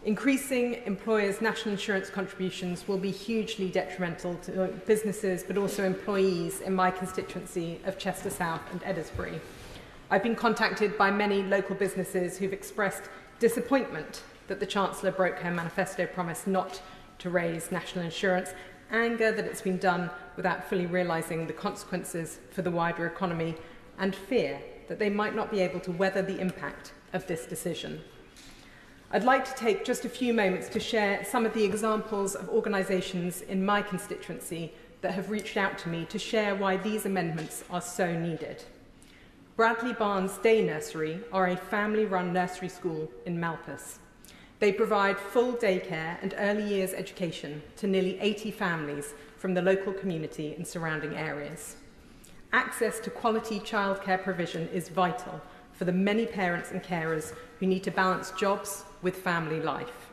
Increasing employers' national insurance contributions will be hugely detrimental to businesses but also employees in my constituency of Chester South and Eddisbury. I've been contacted by many local businesses who've expressed disappointment that the Chancellor broke her manifesto promise not to raise national insurance, anger that it's been done without fully realising the consequences for the wider economy, and fear that they might not be able to weather the impact of this decision. I'd like to take just a few moments to share some of the examples of organisations in my constituency that have reached out to me to share why these amendments are so needed. Bradley Barnes Day Nursery are a family-run nursery school in Malpas. They provide full daycare and early years education to nearly 80 families from the local community and surrounding areas. Access to quality childcare provision is vital for the many parents and carers who need to balance jobs with family life.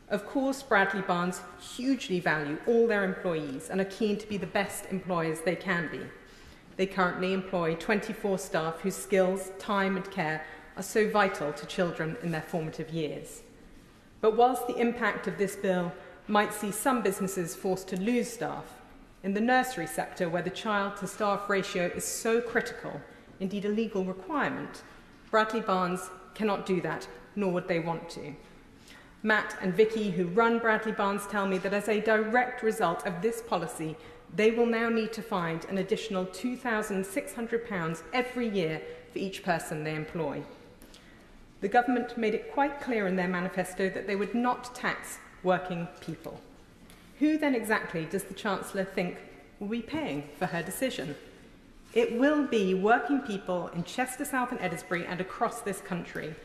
Of course, Bradley Barnes hugely value all their employees and are keen to be the best employers they can be. They currently employ 24 staff whose skills, time and care are so vital to children in their formative years. But whilst the impact of this bill might see some businesses forced to lose staff, in the nursery sector, where the child-to-staff ratio is so critical, indeed a legal requirement, Bradley Barnes cannot do that, nor would they want to. Matt and Vicky, who run Bradley Barnes, tell me that as a direct result of this policy, they will now need to find an additional £2,600 every year for each person they employ. The government made it quite clear in their manifesto that they would not tax working people. Who then exactly does the Chancellor think will be paying for her decision? It will be working people in Chester South and Eddisbury and across this country.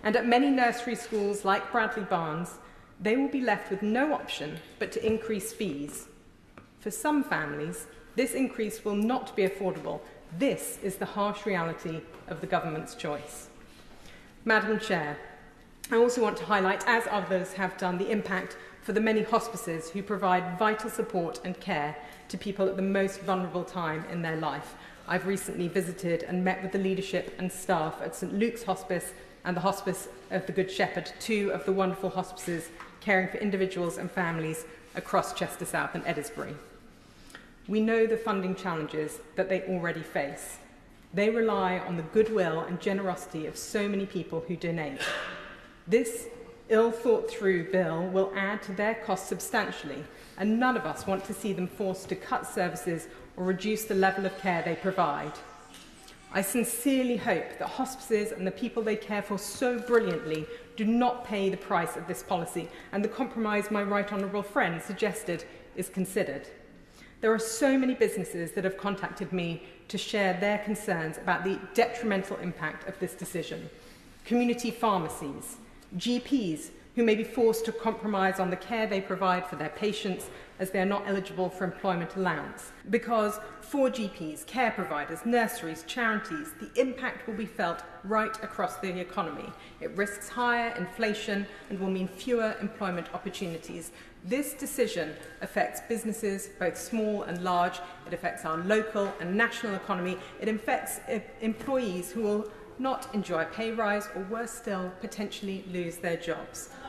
And at many nursery schools like Bradley Barnes, they will be left with no option but to increase fees. For some families, this increase will not be affordable. This is the harsh reality of the government's choice. Madam Chair, I also want to highlight, as others have done, the impact for the many hospices who provide vital support and care to people at the most vulnerable time in their life. I've recently visited and met with the leadership and staff at St Luke's Hospice and the Hospice of the Good Shepherd, two of the wonderful hospices caring for individuals and families across Chester South and Eddisbury. We know the funding challenges that they already face. They rely on the goodwill and generosity of so many people who donate. This ill-thought-through bill will add to their costs substantially, and none of us want to see them forced to cut services or reduce the level of care they provide. I sincerely hope that hospices and the people they care for so brilliantly do not pay the price of this policy, and the compromise my right honourable friend suggested is considered. There are so many businesses that have contacted me to share their concerns about the detrimental impact of this decision. Community pharmacies, GPs who may be forced to compromise on the care they provide for their patients as they are not eligible for employment allowance. Because for GPs, care providers, nurseries, charities, the impact will be felt right across the economy. It risks higher inflation and will mean fewer employment opportunities. This decision affects businesses, both small and large. It affects our local and national economy. It affects employees who will not enjoy a pay rise or, worse still, potentially lose their jobs.